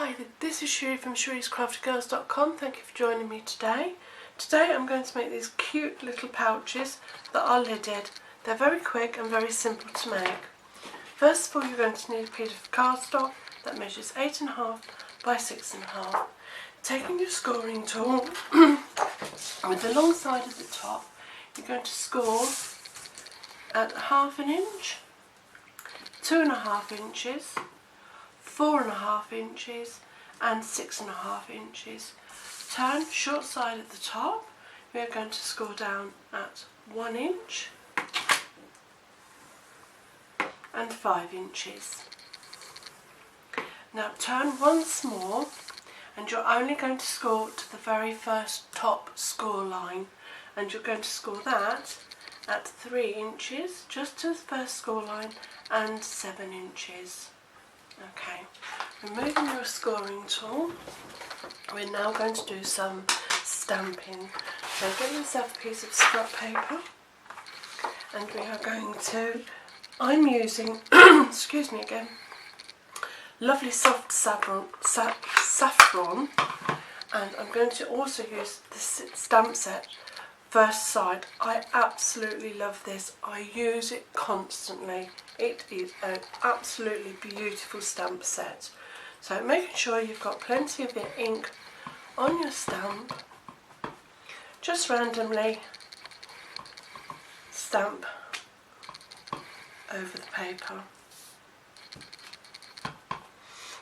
Hi, this is Shuri from shuri'scraftyGirls.com. Thank you for joining me today. Today I'm going to make these cute little pouches that are lidded. They're very quick and very simple to make. First of all, you're going to need a piece of cardstock that measures 8.5 by 6.5. Taking your scoring tool with the long side of the top, you're going to score at 1/2 inch, 2.5 inches, 4.5 inches and 6.5 inches. Turn short side at the top. We are going to score down at 1 inch and 5 inches. Now turn once more, and you're only going to score to the very first top score line, and you're going to score that at 3 inches, just to the first score line, and 7 inches. Okay, removing your scoring tool, we're now going to do some stamping. So get yourself a piece of scrap paper, and we are going to, I'm using, excuse me again, lovely soft saffron, and I'm going to also use the stamp set First Sight. I absolutely love this. I use it constantly. It is an absolutely beautiful stamp set. So making sure you've got plenty of ink on your stamp. Just randomly stamp over the paper.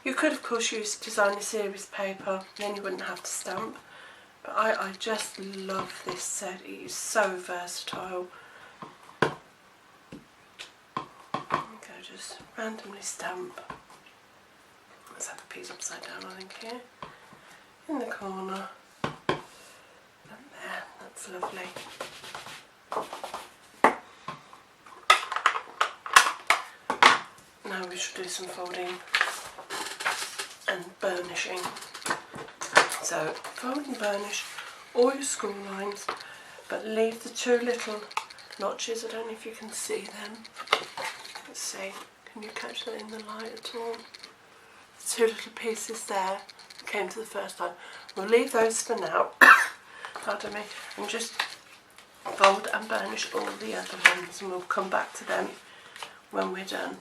You could of course use designer series paper, then you wouldn't have to stamp. But I just love this set. It is so versatile. Okay, just randomly stamp. Let's have a piece upside down, I think, here. In the corner. And there, that's lovely. Now we should do some folding and burnishing. So fold and burnish all your score lines, but leave the two little notches. I don't know if you can see them. Let's see, can you catch that in the light at all? The two little pieces there came to the first line. We'll leave those for now, pardon me, and just fold and burnish all the other ones, and we'll come back to them when we're done.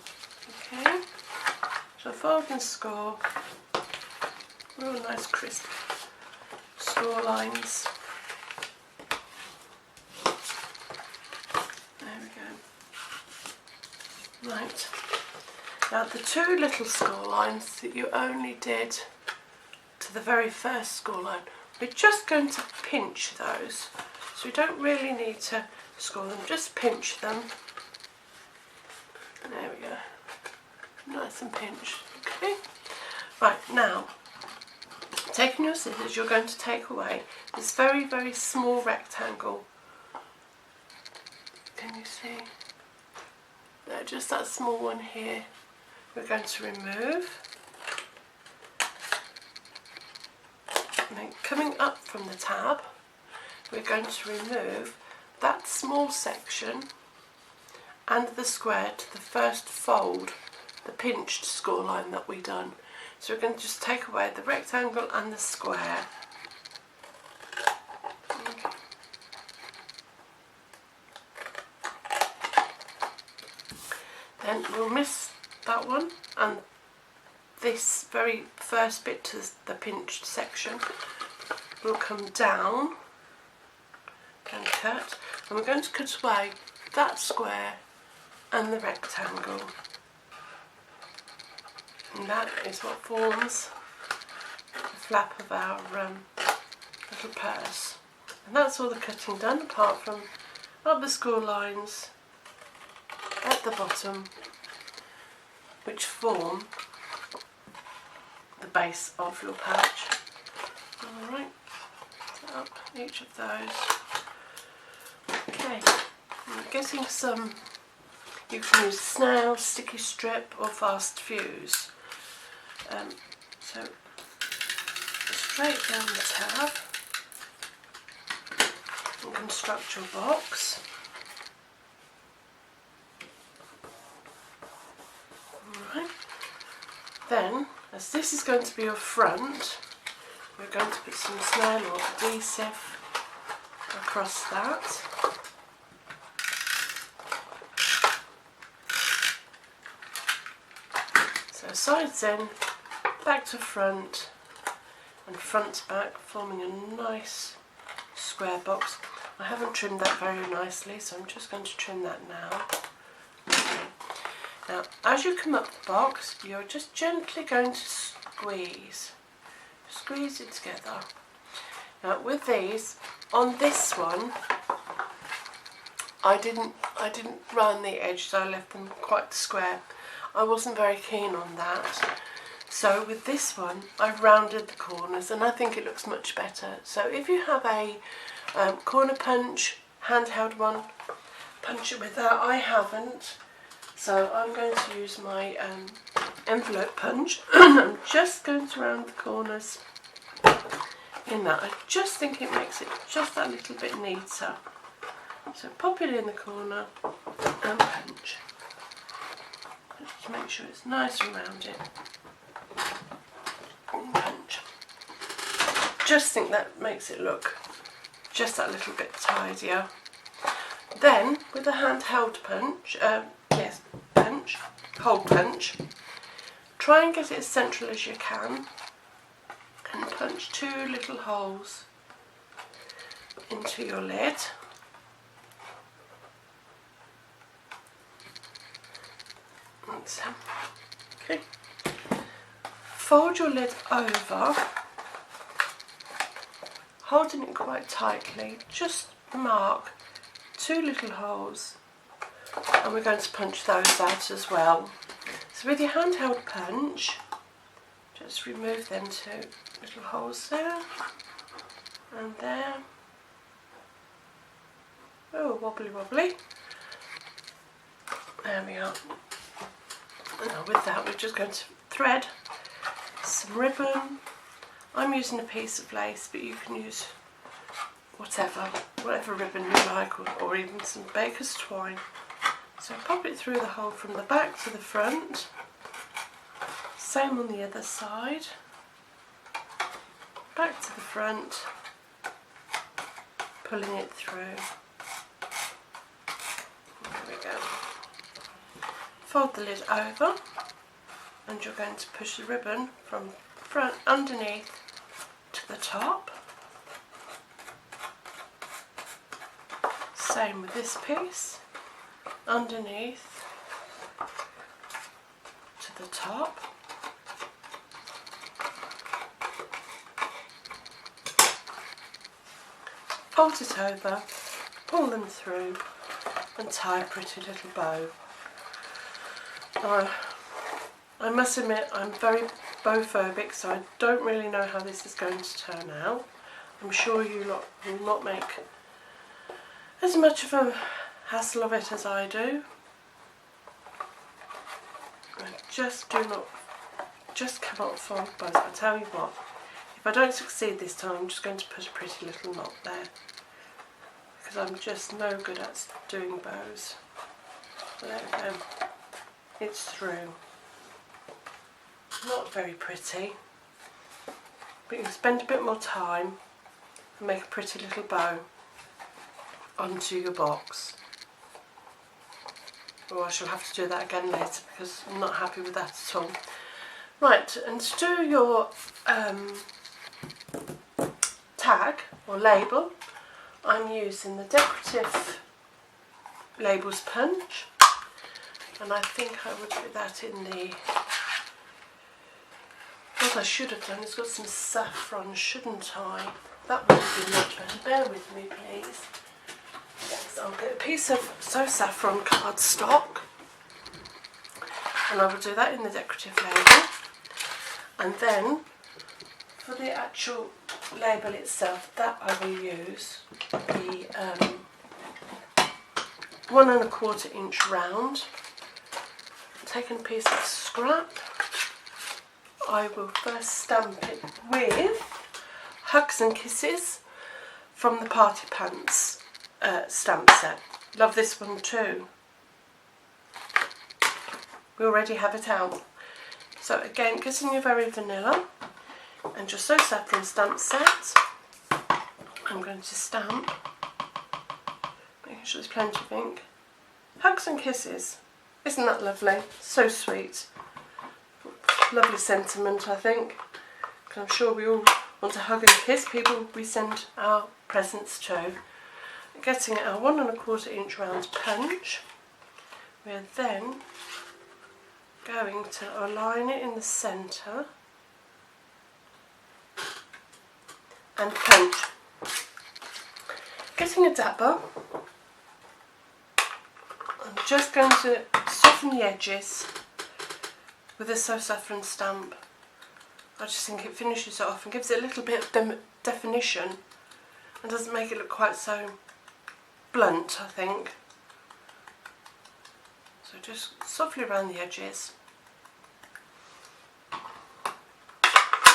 Okay, so fold and score, real nice crisp score lines. There we go. Right, now the two little score lines that you only did to the very first score line, we're just going to pinch those. So we don't really need to score them, just pinch them. There we go. Nice and pinched. Okay. Right, now taking your scissors, you're going to take away this very, very small rectangle. Can you see? No, just that small one here. We're going to remove. And then coming up from the tab, we're going to remove that small section and the square to the first fold, the pinched score line that we done. So we're going to just take away the rectangle and the square. Okay. Then we'll miss that one and this very first bit to the pinched section will come down and cut, and we're going to cut away that square and the rectangle. And that is what forms the flap of our little purse. And that's all the cutting done, apart from up the score lines at the bottom, which form the base of your pouch. Alright, set up each of those. Okay, I'm getting some, you can use snail, sticky strip or fast fuse. So straight down the tab and construct your box. Alright, then As this is going to be your front, we're going to put some snail or adhesive across that. So sides in, back to front, and front to back, forming a nice square box. I haven't trimmed that very nicely, so I'm just going to trim that now. Okay. Now, as you come up the box, you're just gently going to squeeze it together. Now, with these, on this one, I didn't round the edges, I left them quite square. I wasn't very keen on that. So with this one, I've rounded the corners and I think it looks much better. So if you have a corner punch, handheld one, punch it with that. I haven't. So I'm going to use my envelope punch. I'm just going to round the corners in that. I just think it makes it just that little bit neater. So pop it in the corner and punch. Just to make sure it's nice and rounded. And punch. Just think that makes it look just that little bit tidier. Then with a handheld punch, hole punch, try and get it as central as you can and punch 2 little holes into your lid. Okay. Fold your lid over, holding it quite tightly, just mark 2 little holes, and we're going to punch those out as well. So with your handheld punch, just remove them 2 little holes there and there. Oh, wobbly wobbly. There we are. Now with that, we're just going to thread some ribbon. I'm using a piece of lace, but you can use whatever ribbon you like, or even some baker's twine. So pop it through the hole from the back to the front. Same on the other side. Back to the front, pulling it through. There we go. Fold the lid over, and you're going to push the ribbon from front underneath to the top. Same with this piece, underneath to the top. Fold it over, pull them through and tie a pretty little bow. I must admit I'm very bow-phobic, so I don't really know how this is going to turn out. I'm sure you lot will not make as much of a hassle of it as I do. I just cannot fold bows. I tell you what, if I don't succeed this time, I'm just going to put a pretty little knot there, because I'm just no good at doing bows. There we go. It's through. Not very pretty, but you can spend a bit more time and make a pretty little bow onto your box. Oh, I shall have to do that again later because I'm not happy with that at all. Right, and to do your tag or label, I'm using the Decorative Labels punch, and I think I would put that in the... What I should have done is got some saffron, shouldn't I? That would have been much better. Bear with me, please. Yes, I'll get a piece of saffron cardstock, and I will do that in the decorative label. And then for the actual label itself, that I will use the 1 1/4 inch round. Taking a piece of scrap, I will first stamp it with Hugs and Kisses from the Party Pants stamp set. Love this one too. We already have it out. So again, getting your very vanilla and your So Saffron stamp set. I'm going to stamp, making sure there's plenty of ink. Hugs and Kisses. Isn't that lovely? So sweet. Lovely sentiment, I think. I'm sure we all want to hug and kiss people we send our presents to. Getting our 1 1/4 inch round punch, we're then going to align it in the centre and punch. Getting a dabber, I'm just going to soften the edges with a So Saffron stamp. I just think it finishes it off and gives it a little bit of definition and doesn't make it look quite so blunt, I think. So just softly around the edges.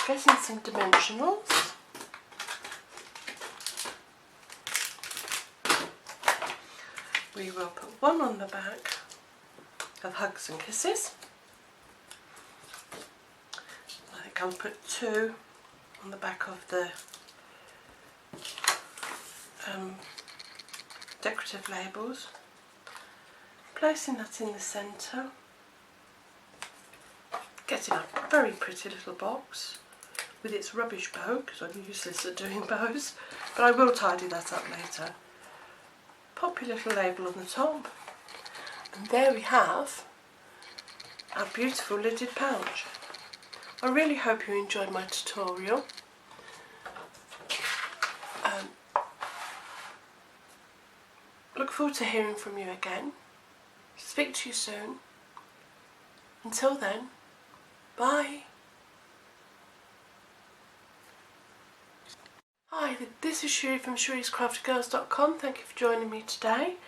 Getting some dimensionals. We will put 1 on the back of Hugs and Kisses. I think I'll put 2 on the back of the decorative labels. Placing that in the centre. Getting a very pretty little box with its rubbish bow, because I'm useless at doing bows, but I will tidy that up later. Pop your little label on the top, and there we have our beautiful lidded pouch. I really hope you enjoyed my tutorial. Look forward to hearing from you again. Speak to you soon. Until then, bye. Hi, this is Shuri from Shuri'sCraftyGirls.com. Thank you for joining me today.